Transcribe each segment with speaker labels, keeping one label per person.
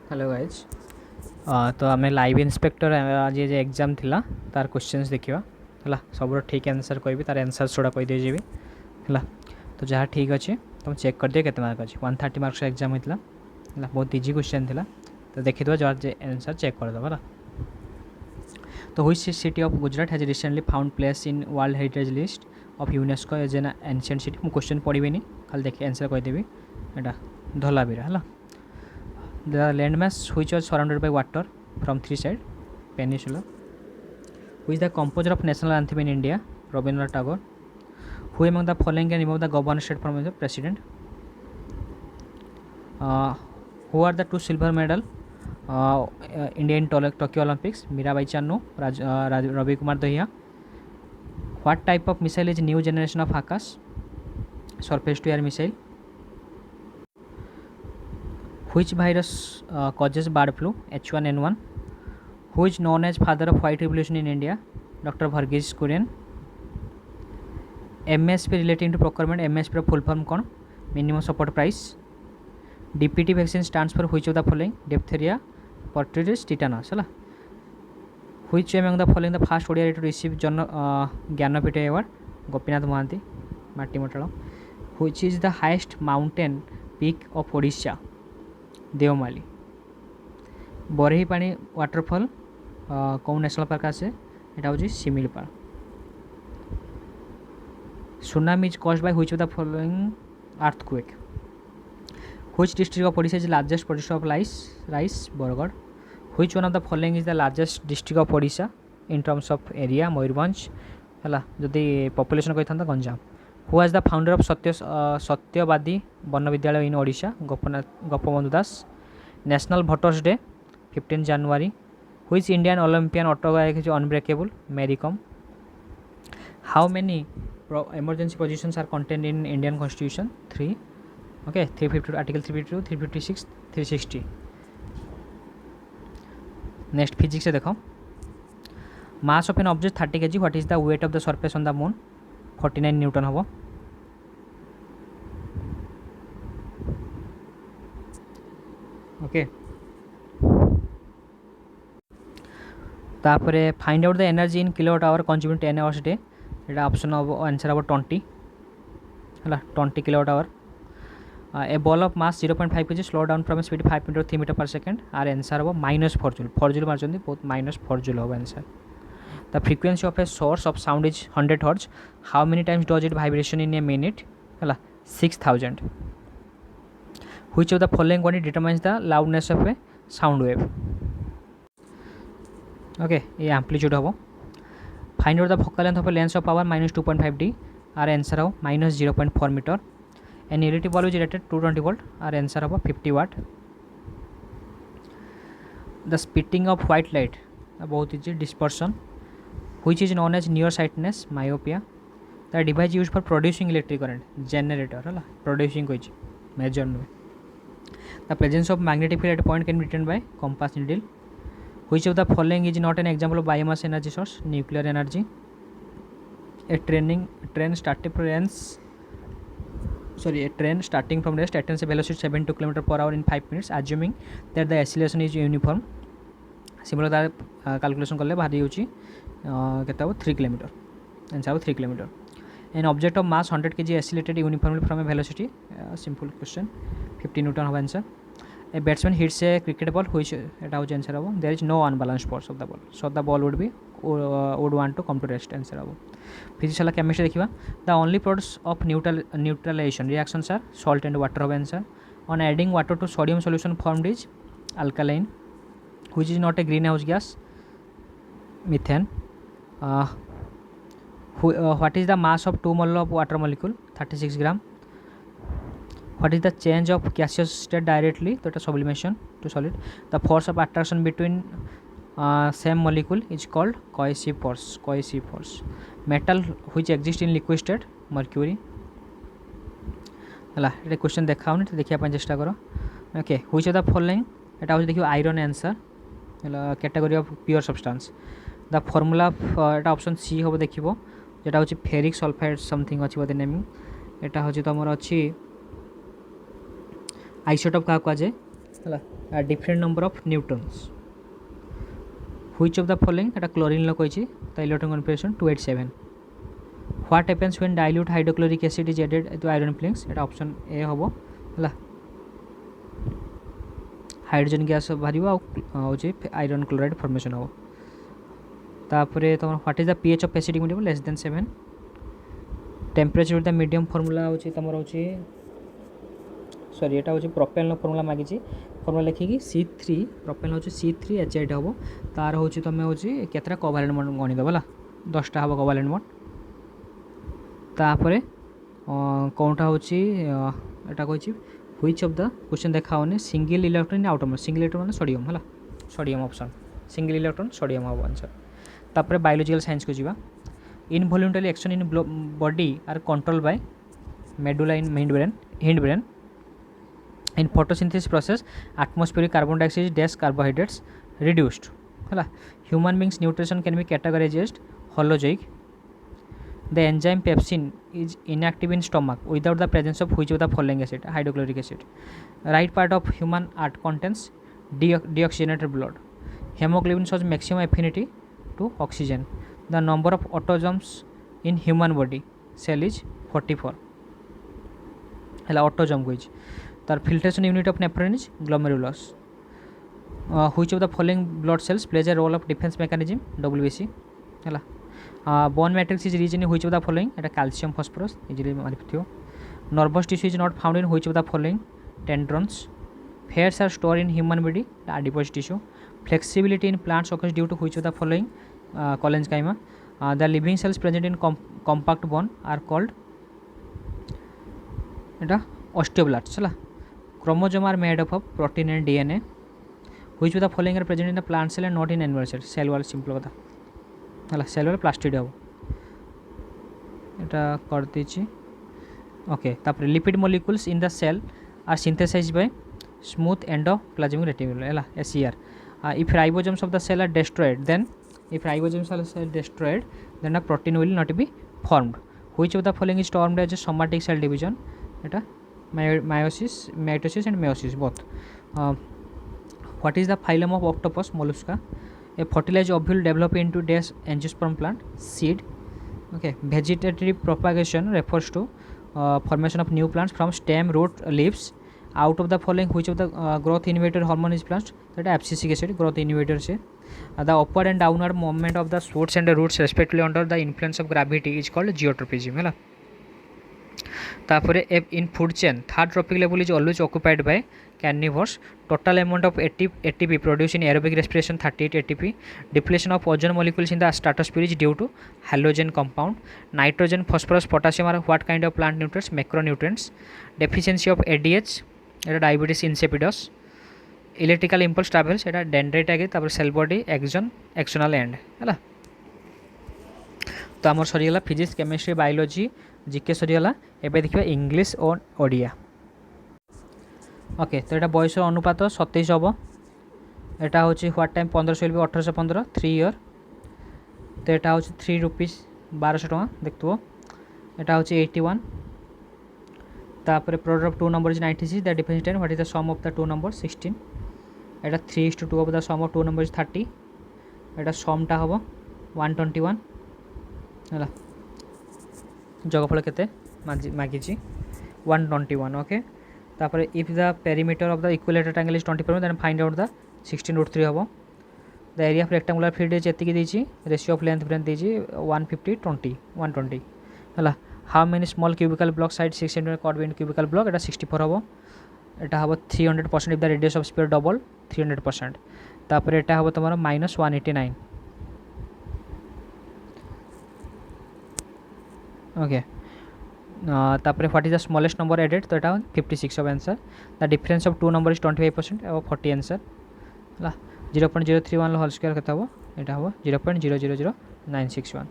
Speaker 1: Hello guys. तो आम live inspector आज ये एग्जाम थिला तार क्वेश्चंस देखा है सब ठीक आंसर कहि तार आंसर छोड़ा कहीदे है। तो जहाँ ठीक अच्छे तुम चेक कर दिए के मार्क अच्छे 130 मार्क्स एग्जाम होता है। बहुत इजी क्वेश्चन थिला तो देखिए जहाँ आंसर चेक करदेव है। तो which city of Gujarat has recently found place in world heritage list of UNESCO as an ancient city. मुझे क्वेश्चन पढ़ी खाली देखिए आंसर कहीदेवी यहाँ धलावीरा है। The landmass which was surrounded by water from three sides, peninsula. Who is the composer of national anthem in India? Rabindranath Tagore. Who among the following can remove the governor state from the president? Who are the two silver medal India in Tokyo Olympics? Mirabai Channu, Ravi Kumar Dahiya. What type of missile is new generation of Akash? Surface to air missile. Which virus causes bird flu? H1N1. Who is known as father of white revolution in India? Dr. Varghese Kurian. MSP relating to procurement, MSP full form कौन? Minimum support price. DPT vaccine stands for which of the following? Diphtheria, pertussis, tetanus. है Which among the following the first ODI to receive Jnanapith award? Gopinath Mohanty, Matti Motala. Which is the highest mountain peak of Odisha? Devmali. Barhi पानी waterfall कौन national park आसे एटा होची शिमिलपाल. Tsunami is caused by which of the following earthquake? Which district of Odisha is the largest producer of rice? Bargarh. Which one of the following is the largest district of Odisha in terms of area? Mayurbhanj. है जदि population कही था Ganjam. Who was the founder of सत्यवादी one विद्यालय in Odisha? Gopabandhu Das. National Voters Day 15 January. Which Indian Olympian autograph is unbreakable? Mary Kom. How many emergency positions are contained in Indian Constitution? 3. Okay, 352 Article 352, 356, 360. Next physics से देखो. Mass of an object 30 kg. What is the weight of the surface on the moon? 49 Newton होबो. Okay. तापरे find out the energy in kilowatt hour consume 10 hours day. एटा option हम answer हम 20 है 20 kilowatt hour. A ball of mass 0.5 kg slow down from speed 5.3 metre per second. आर answer हम -4 joule. 4 joule मार्चन बहुत -4 joule हम answer. The frequency of a source of sound is 100 hertz. How many times does it vibration in A minute है 6000. Which of the following quantity determines the loudness of a sound wave? Okay, ये amplitude होबो. Find out the focal length of a lens of power -2.5 d. Our answer हो -0.4 meter. An LED bulb is rated 220 volt. Our answer हो 50 watt. The splitting of white light बहुत easy. Dispersion. Which is known as nearsightedness? Myopia. The device used for producing electric current? Generator है producing कोई measure नहीं. The presence of magnetic field at a point can be determined by compass needle. Which of the following is not an example of biomass energy source? Nuclear energy. A train starting from rest attains a velocity 72 km per hour in 5 minutes, assuming that the acceleration is uniform. Similar तार calculation करले बाहरी होची केता 3 km. Answer 3 km. An object of mass 100 kg accelerated uniformly from a velocity. Simple question. 50 Newton of answer. A batsman hits a cricket ball which eta hoche answer hobo. There is no unbalanced force of the ball, so the ball would want to come to rest. Answer hobo. Physics wala chemistry देखिबा. The only products of neutralization reactions are salt and water of answer. On adding water to sodium solution formed is alkaline. Which is not a greenhouse gas? Methane. What is the mass of 2 mole of water molecule? 36 gram. What is the change of gaseous state directly? That is sublimation to solid. The force of attraction between same molecule is called cohesive force. Metal which exists in liquid state? Mercury. है ये question देखा देखा चेष्टा कर. Okay, which of the following एटा हो देखियो iron answer category of pure substance. The formula Etah option C हम देखिबो जेटा होची फेरिक सल्फाइड समथिंग अछि बोधे नेमिंग. एटा होची तमर अछि आइसोटोप क्या कहुए है different number of neutrons which of the following एटा क्लोरीन कही electron configuration 287 what happens when dilute hydrochloric acid is added to iron filings एटा ऑप्शन ए हम है हाइड्रोजन गैस बाहर हूँ आयरन क्लोराइड फॉर्मेशन हम तापर तुम what is the pH of acidic medium less than 7 temperature the medium formula हूँ तुम हूँ सॉरी एटा हूँ प्रोपेन फॉर्मूला मागिची फॉर्मूला लिखिकी C3 प्रोपेन हूँ C3H8 हम तार हूँ तुम हूँ केतटा कोवैलेंट बॉन्ड गणिदेव है 10टा हम कोवैलेंट बॉन्ड तापर कौनटा हूँ एटा कही व्हिच ऑफ द क्वेश्चन देखा single electron in outer single electron माने सोडियम है sodium option single electron sodium हम आंसर तापर बायोलॉजिकल साइंस को जीवा involuntary action in body are control by medulla in hind brain in photosynthesis process atmospheric carbon dioxide dash carbohydrates reduced है human beings nutrition can be categorised holozoic the enzyme pepsin is inactive in stomach without the presence of which of the following acid hydrochloric acid right part of human art contents deoxygenated blood hemoglobin shows maximum affinity to oxygen the number of autosomes in human body cell is 44 है autosome कही तार filtration unit of nephron is glomerulus which of the following blood cells plays a role of defence mechanism WBC है bone matrix is rich in which of the following एटा calcium phosphorus easily मारिथियो nervous tissue is not found in which of the following tendons fats are stored in human body the adipose tissue flexibility in plants occurs due to which of the following collenchyma the living cells present in compact bone are called eta osteoblasts है chromosome are made up of protein and DNA which of the following are present in the plant cell and not in animal cell cell wall simple कथा है cell wall plastid हम एटा कर दीची okay तापर lipid molecules in the cell are synthesized by smooth endoplasmic reticulum SER if ribosomes of the cell are destroyed then then a protein will not be formed which of the following is termed as a somatic cell division eta mitosis and meiosis both what is the phylum of octopus mollusca a fertilized ovule develop into dash angiosperm plant seed okay vegetative propagation refers to formation of new plants from stem root leaves out of the following which of the growth inhibitor hormone is plant that abscisic acid growth inhibitor se the upward and downward movement of the shoots and the roots respectively under the influence of gravity is called geotropism है तापर in food chain third trophic level is always occupied by carnivores total amount of ATP produced in aerobic respiration 38 ATP depletion of ozone molecules in the stratosphere is due to halogen compound nitrogen phosphorus potassium are what kind of plant nutrients macronutrients deficiency of ADH এটা diabetes ইনসিপিডস electrical impulse travels এটা dendrite আগে তারপর sell body axonal and है तो आमर सरीगला physics chemistry biology GK सरीगला एबे देखिबा English और ओडिया ओके तो এটা বয়সের অনুপাত 27 হবো এটা হচ্ছে হোয়াট টাইম 1500 will be 1815 3 ইয়ার তো এটা হচ্ছে 3 रुपीस 1200 টাকা দেখতো এটা হচ্ছে 81 तापर product of two number is 96 the difference 10 what is the sum of the two number 16 एटा 3:2 of the sum of two number is 30 एटा समटा हम 121 है जगफल केते मागिची 121 ओके तापर if the perimeter of the equilateral triangle is 20 then find out the 16√3 हम the area of rectangular field is एतिकी देची रेशियो ऑफ लेंथ ब्रेथ देची 150 20 120 है how many small cubical block side 6 cm chord in cubical block এটা 64 হবো এটা হবো 300% if the radius of sphere double 300% তারপরে এটা হবো তোমার -189 ওকে তারপরে what is the smallest number added তো এটা 56 হবে answer the difference of two number is 25% এবং 40 आंसर ହେଲା 0.031 হোল স্কয়ার কত হবো এটা হবো 0.000961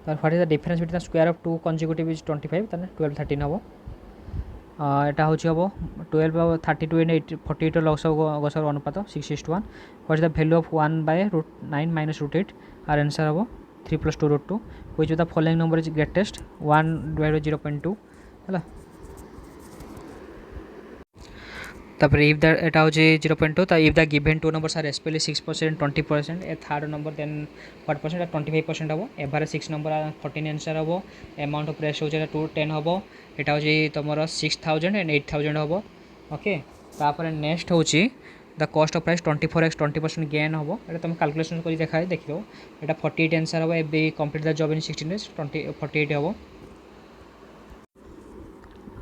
Speaker 1: তার what is the difference between the square of two consecutive is 25 তাহলে 12 13 হবো এটা হচ্ছে হবো 12 বা 32 এন্ড 48 এর লসাগু অনুপাত 6:1 what is the value of 1/√9 - √8 আর आंसर হবো 3 + 2√2 which of the following number is greatest 1/0.2 ହେଲା तापर इफ द एटा हो 0.2 तो if the given two numbers are respectively 6% 20% a third number then what percent 25% हम एभारे 6 नंबर 14 आंसर हम अमाउंट ऑफ रेस्ट हो 10 हम एटा हो तुम 6000 एंड 8000 हम ओके तापर नेक्स्ट हूँ the cost of price 24x 20% gain हम ये तुम कैलकुलेशन कर देखा देख दो यहाँ 48 आंसर हम a complete the job in 16 days 48 हम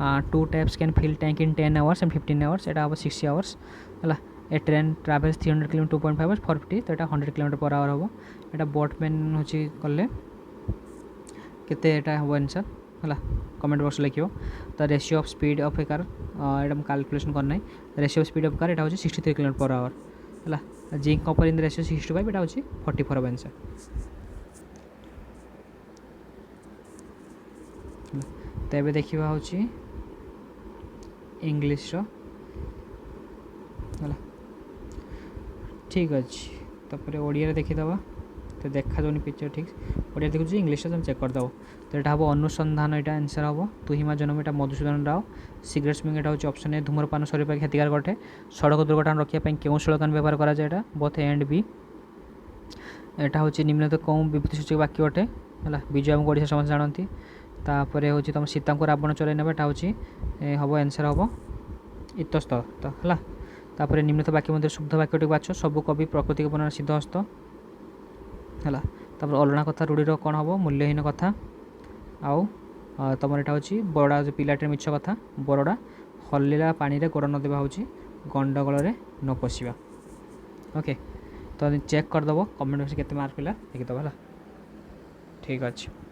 Speaker 1: 2 taps can fill tank in 10 hours and 15 hours एटा हम 60 hours है ए ट्रेन ट्रावेल्स 300 km 2.5 hours 450 तो यहाँ 100 km पर आवर हम यहाँ बोटमैन हूँ कले केते हम आंसर है कमेंट बॉक्स लिखो तो ratio of speed of A car यहाँ कैलकुलेशन करना ratio of speed of car यहाँ हूँ 63 km पर आवर है जिंक कपर इन रेशियो 65 यहाँ हूँ 44 हम आंसर तो ये देखा हूँ इंग्लिश है ठीक अच्छे तापर ओडिया देखीदे तो देखा जाऊनी पिक्चर ठीक ओडिया देखुच इंग्लिश तुम चेक करदेव तो यहाँ हम अनुसंधान यहाँ आंसर हम तुहिमा जन्म यहाँ मधुसूदन राव सिगरेट स्मोकिंग यहाँ हूँ ऑप्शन ए धूम्रपान शरीर पर क्षतिकार घटे सड़क दुर्घटना रखापी क्यों स्लोगान व्यवहार करा बोथ ए एंड बी यहाँ हूँ निम्नलिखित कौन विभूति सूचक वाक्य अटे है विजय आमको ओडिशा समस्त जानती तापर हूँ तुम सीता को रावण चलई ना हूँ हम आंसर हम इतस्त तो है तापर निम्नलिखित वाक्य मध्य शुद्ध वाक्यटी बाछ सब कवि प्रकृति के बना सिद्धहस्त है तापर अलणा कथा रूढ़ीर कौन हम मूल्यहीन कथा आउ तुम यहाँ हूँ बड़ा पिलाटे मिछ कथा बरड़ा हल्ला पानी रे गोड़ न देवा हूँ गंडगोल न पशिवा ओके तो चेक करदेव कमेंट बॉक्स केते मार्क पिला देखीदेव है ठीक अच्छे।